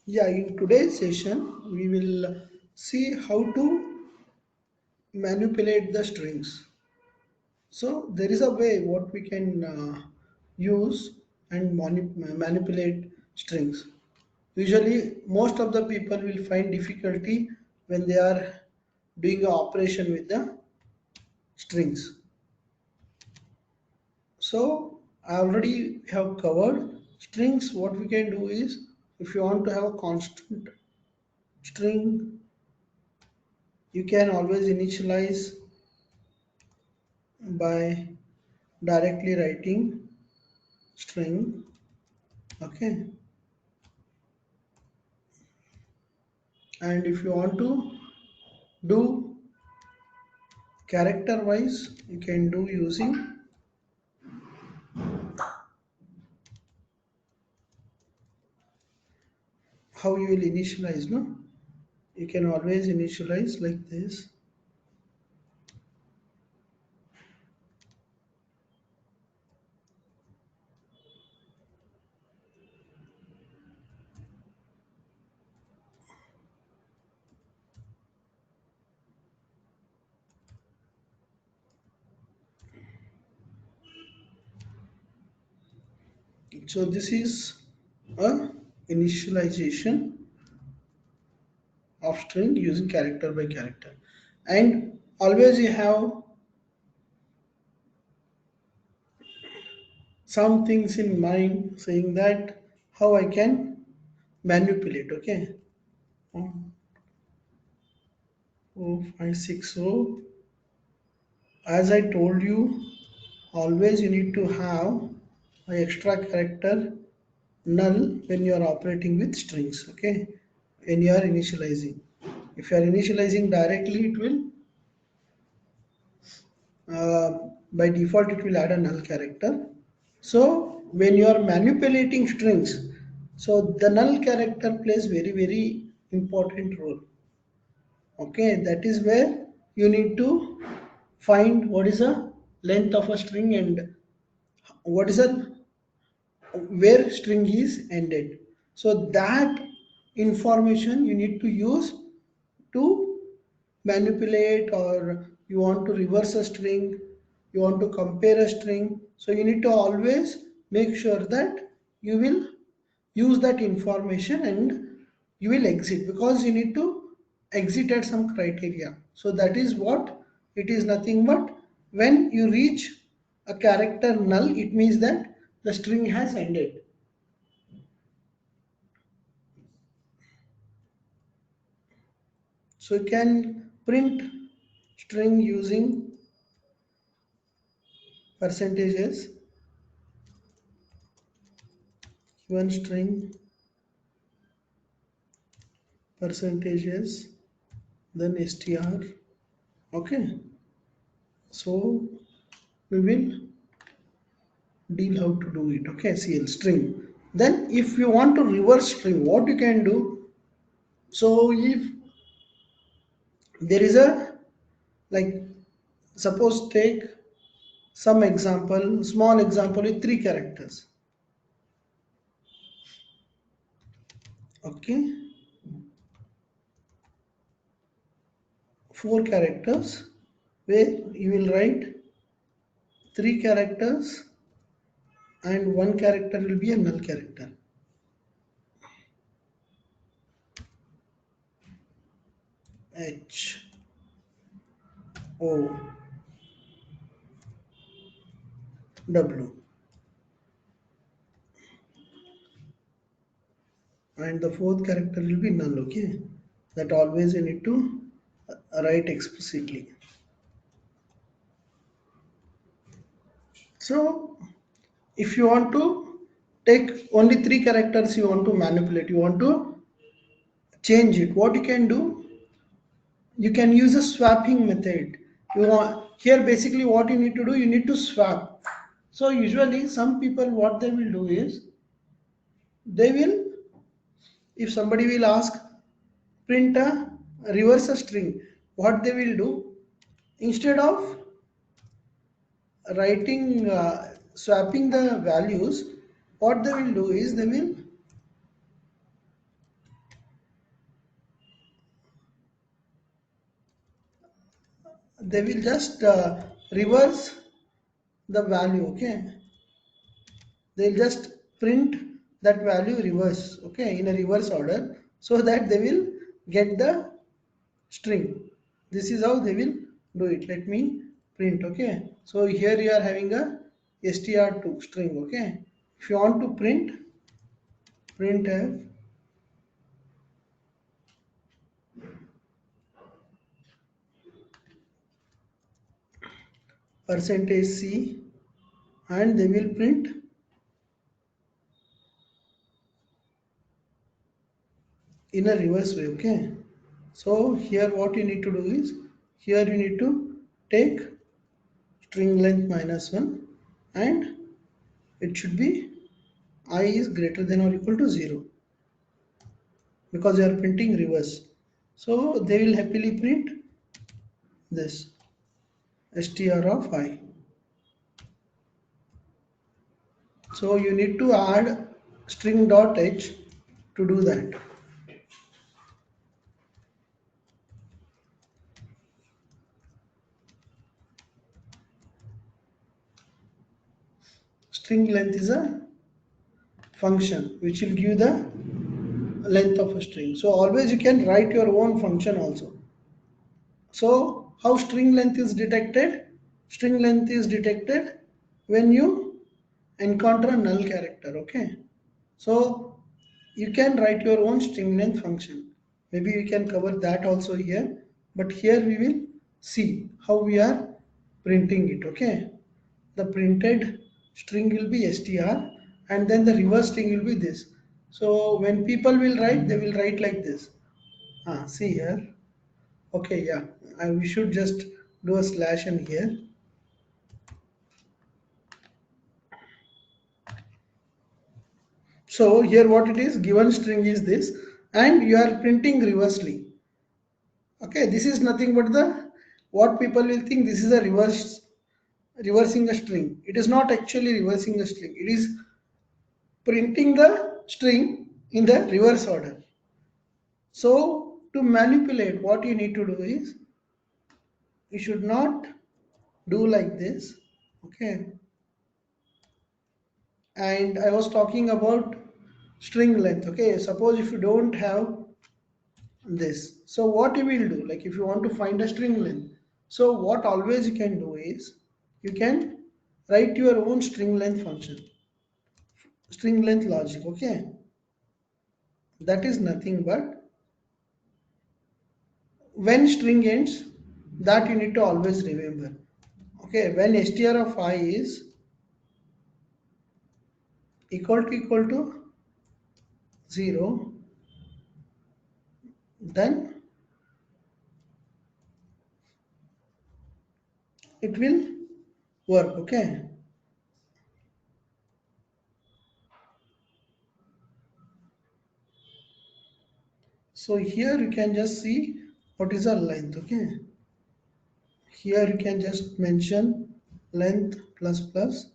Yeah, in today's session, we will see how to manipulate the strings. So there is a way what we can use and manipulate strings. Usually, most of the people will find difficulty when they are doing an operation with the strings. So I already have covered strings. What we can do is, if you want to have a constant string, you can always initialize by directly writing string. Okay, and if you want to do character wise, you can do using how you will initialize. No, you can always initialize like this. So this is a initialization of string using character by character, and always you have some things in mind saying that how I can manipulate. Okay, oh, 560. As I told you, always you need to have an extra character null when you are operating with strings. Okay, when you are initializing. If you are initializing directly, it will by default it will add a null character. So when you are manipulating strings, so the null character plays very important role. Okay, that is where you need to find what is the length of a string and what is the where string is ended. So that information you need to use to manipulate, or you want to reverse a string, you want to compare a string. So you need to always make sure that you will use that information and you will exit, because you need to exit at some criteria. So that is what it is, nothing but when you reach a character null, it means that the string has ended. So you can print string using percentages, given string percentages, then str. Okay, so we will deal how to do it. Okay, cl string. Then if you want to reverse string, what you can do, so if there is a, like, suppose take some example, small example with three characters. Okay, four characters, where you will write three characters and one character will be a null character. H O W, and the fourth character will be null. Okay, that always you need to write explicitly. So if you want to take only three characters, you want to manipulate, you want to change it, what you can do, you can use a swapping method. You want here, basically what you need to do, you need to swap. So usually some people, what they will do is, they will, if somebody will ask print a reverse a string, what they will do, instead of writing swapping the values, what they will do is, they will they will just reverse the value. Okay, they'll just print that value reverse, okay, in a reverse order, so that they will get the string. This is how they will do it. Let me print. Okay, so here you are having a str2 string. Okay, if you want to printf percentage c, and they will print in a reverse way. Okay, so here what you need to do is, here you need to take string length minus 1, and it should be I is greater than or equal to 0, because you are printing reverse. So they will happily print this str of I. So you need to add string dot h to do that. String length is a function which will give the length of a string. So always you can write your own function also. So how string length is detected? String length is detected when you encounter a null character. Okay, so you can write your own string length function. Maybe we can cover that also here, but here we will see how we are printing it. Okay, the printed string will be str, and then the reverse string will be this. So when people will write, they will write like this. See here. Okay, yeah, we should just do a slash in here. So here what it is, given string is this, and you are printing reversely. Okay, this is nothing but the, what people will think, this is a reversing a string. It is not actually reversing a string. It is printing the string in the reverse order. So to manipulate, what you need to do is, you should not do like this. Okay, and I was talking about string length. Okay, suppose if you don't have this, so what you will do, like if you want to find a string length, so what always you can do is, you can write your own string length function, string length logic. Okay, that is nothing but, when string ends, that you need to always remember. Okay, when str of I is equal to 0, then it will work. Okay, so here you can just see what is our length. Okay, here you can just mention length plus plus,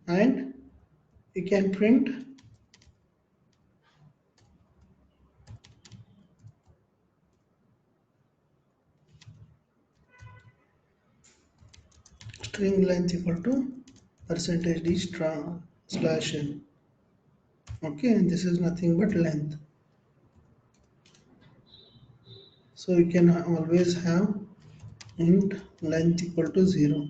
and you can print string length equal to percentage d slash n. Okay, and this is nothing but length. So you can always have int length equal to 0.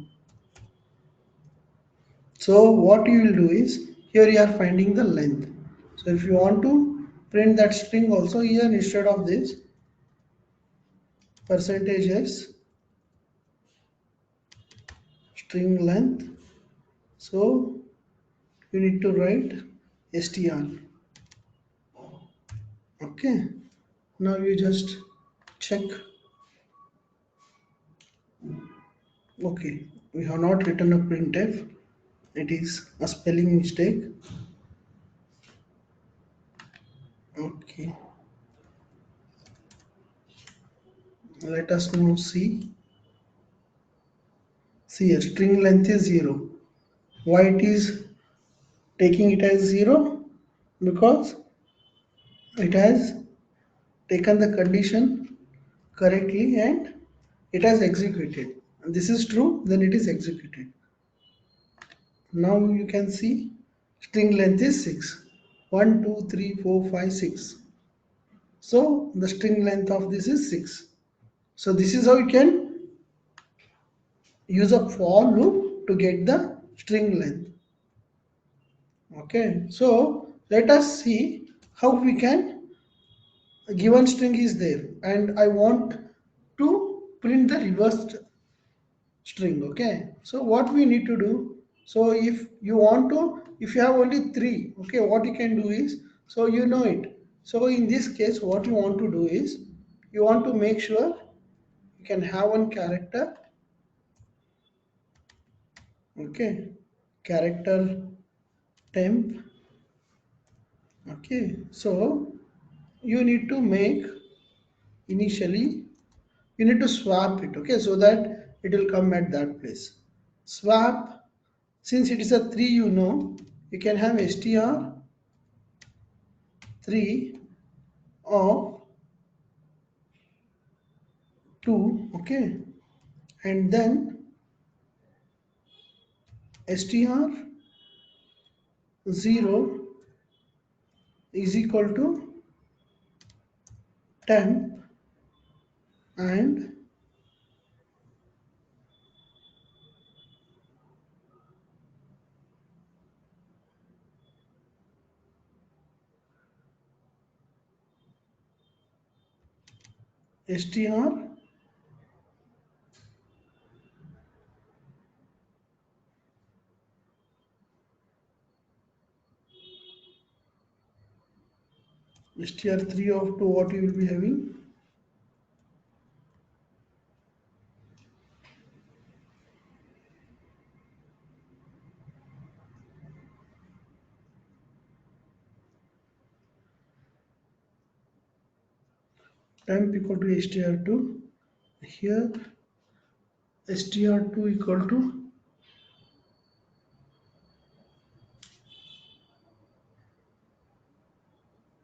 So what you will do is, here you are finding the length. So if you want to print that string also, here instead of this percentage s string length, so you need to write str. Okay, now you just check. Okay, we have not written a printf, it is a spelling mistake. Okay, let us now see. See, a string length is 0. Why it is taking it as 0? Because it has taken the correctly and it has executed. And this is true, then it is executed. Now you can see string length is 6. 1, 2, 3, 4, 5, 6. So the string length of this is 6. So this is how you can use a for loop to get the string length. Okay, so let us see how we can, a given string is there and I want to print the reversed string. Okay, so what we need to do, so if you want to, if you have only three, okay, what you can do is, so you know it, so in this case what you want to do is, you want to make sure you can have one character. Okay, character temp. Okay, so you need to make, initially you need to swap it, okay, so that it will come at that place. Swap, since it is a 3, you know, you can have str3 of 2, okay, and then str0 is equal to temp and str3 of 2, what you will be having, temp equal to str2, here str2 equal to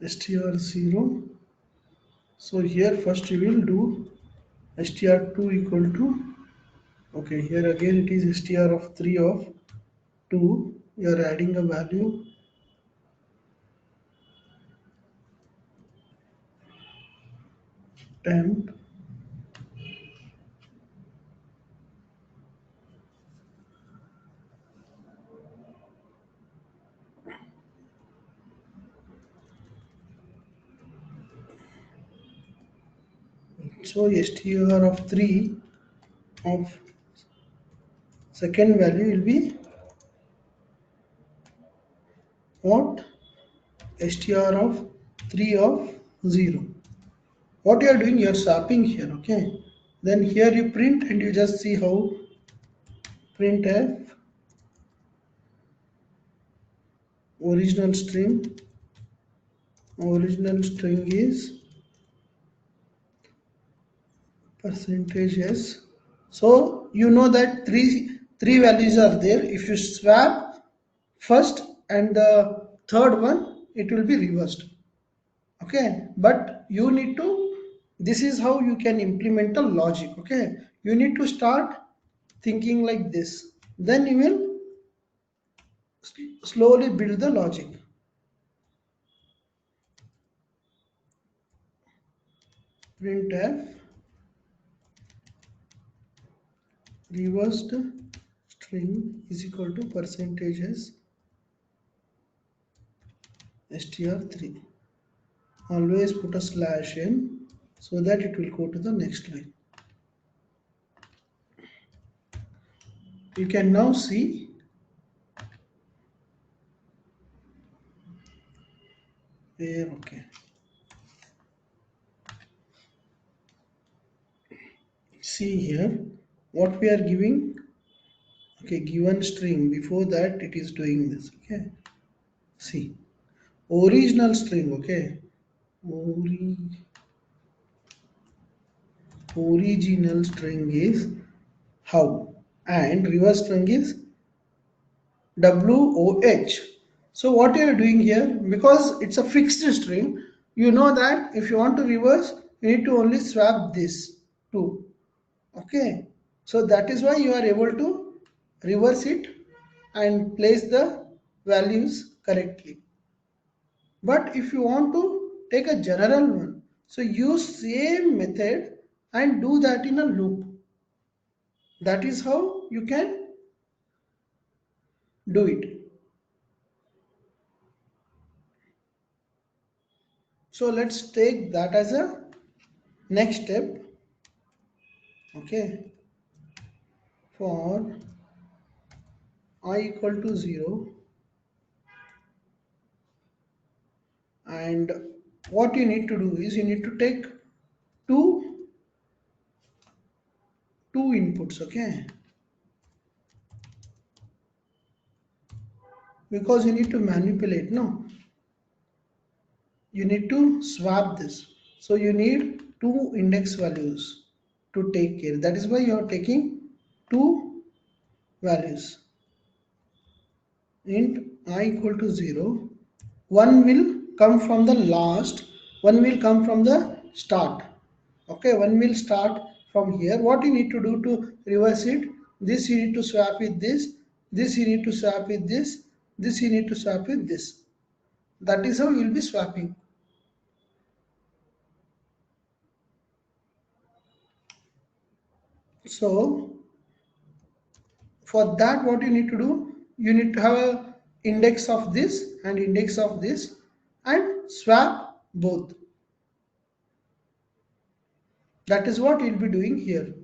str0. So here first you will do str2 equal to, okay, here again it is str of 3 of 2, you are adding a value temp so str of 3 of second value will be what, str of 3 of 0. What you are doing, you are swapping here, okay, then here you print and you just see how printf original string is percentage s. So you know that three values are there. If you swap first and the third one, it will be reversed. Okay, but you need to, this is how you can implement a logic. Okay, you need to start thinking like this, then you will slowly build the logic. Printf reversed string is equal to percentages str3. Always put a slash in so that it will go to the next line. You can now see here, okay, see here what we are giving, okay, given string, before that it is doing this, okay, see, original string, okay, original string is how and reverse string is WOH. So what you are doing here, because it's a fixed string, you know that if you want to reverse, you need to only swap this two. Okay, so that is why you are able to reverse it and place the values correctly. But if you want to take a general one, so use same method and do that in a loop. That is how you can do it. So let's take that as a next step. Okay, for I equal to 0, and what you need to do is you need to take two two inputs. Okay, because you need to manipulate. No, you need to swap this. So you need two index values to take care. That is why you are taking two values. Int I equal to 0. One will come from the last, one will come from the start. Okay, one will start from here. What you need to do to reverse it? This you need to swap with this you need to swap with this you need to swap with this. That is how you will be swapping. So for that, what you need to do, you need to have a index of this and index of this and swap both. That is what you'll be doing here.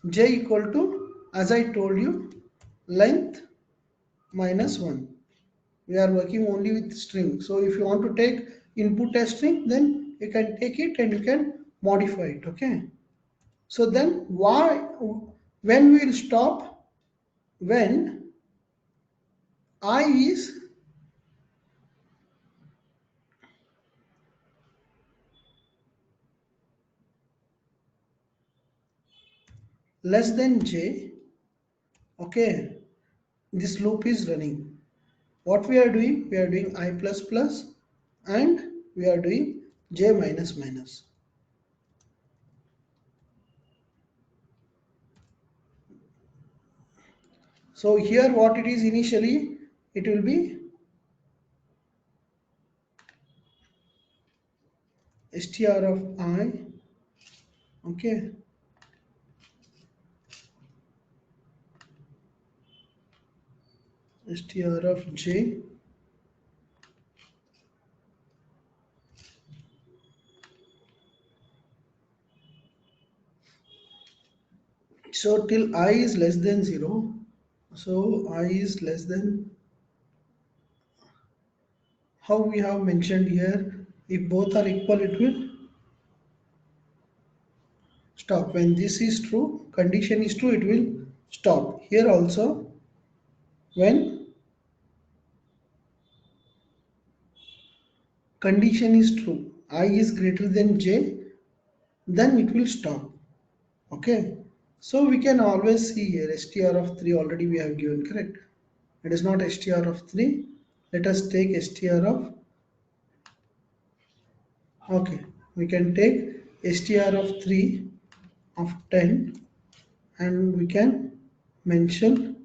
J equal to, as I told you, length minus 1. We are working only with string. So if you want to take input as string, then you can take it and you can modify it. Okay. So then when we will stop? When I is less than j. Okay, this loop is running. What we are doing? We are doing I plus plus and we are doing j minus minus. So here what it is initially, it will be str of I, okay, str of j, so till I is less than 0, so I is less than, how we have mentioned here, if both are equal it will stop. When this is true, condition is true, it will stop. Here also, when condition is true, I is greater than j, then it will stop. Okay, so we can always see here str of 3 already we have given, correct? It is not str of 3. Let us take str of, okay, we can take str of 3 of 10 and we can mention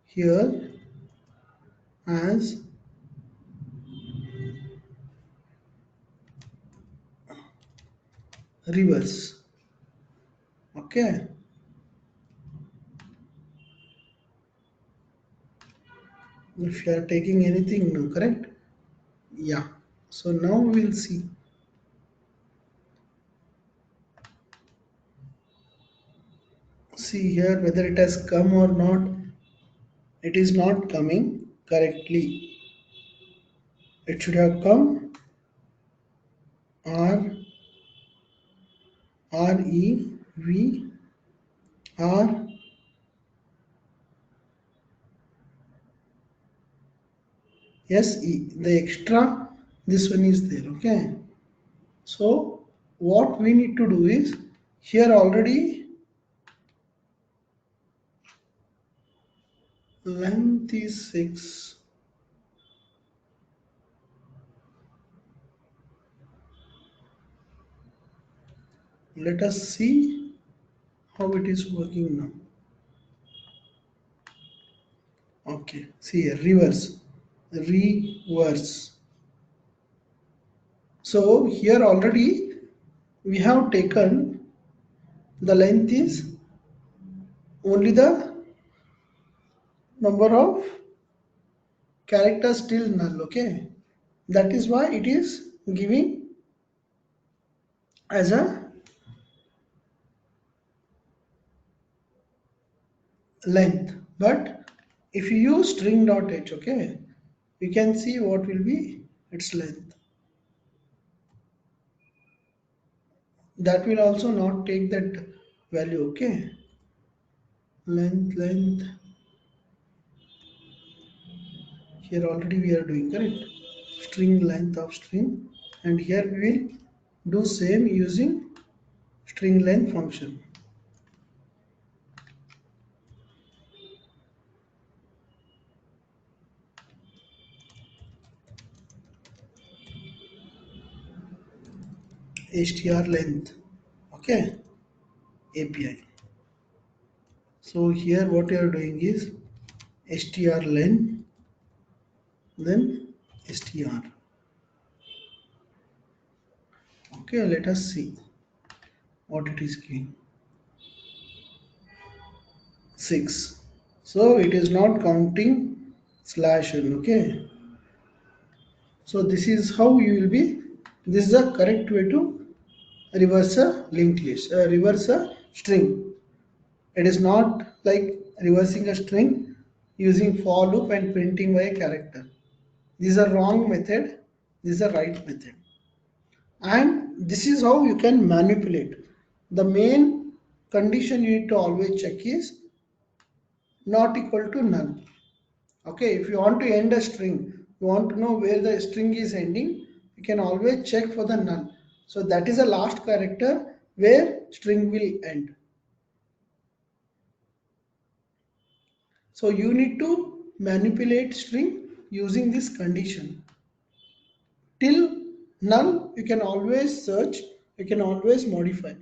here as reverse. Okay, if you are taking anything now, correct? Yeah, so now we will see here whether it has come or not. It is not coming correctly. It should have come R R E V R S E. The extra, this one is there. Okay. So what we need to do is, here already length is 6. Let us see how it is working now. Okay, see here, reverse. So here already we have taken the length is only the number of characters till null. Okay, that is why it is giving as a length. But if you use string.h, okay, you can see what will be its length. That will also not take that value. Okay, length. Here already we are doing correct. String length of string, and here we will do same using string length function. Str length. Okay, API. So here what you are doing is str len, then str. Okay, let us see what it is giving. 6. So it is not counting slash n. Okay. So this is how you will be. This is the correct way to reverse a linked list. Reverse a string. It is not like reversing a string using for loop and printing by a character. This is a wrong method. This is a right method. And this is how you can manipulate. The main condition you need to always check is not equal to null. Okay, if you want to end a string, you want to know where the string is ending, you can always check for the null. So that is the last character where string will end. So you need to manipulate string using this condition. Till null, you can always search, you can always modify.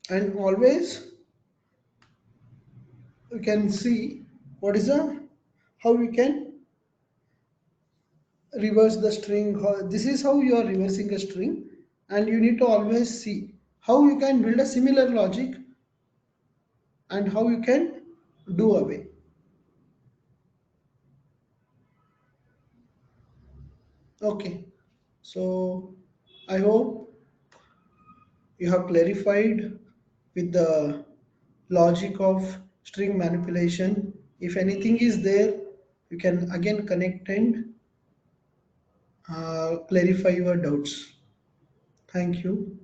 And always you can see what is the how you can reverse the string. This is how you are reversing a string, and you need to always see how you can build a similar logic and how you can do away. Okay, so I hope you have clarified with the logic of string manipulation. If anything is there, you can again connect and clarify your doubts. Thank you.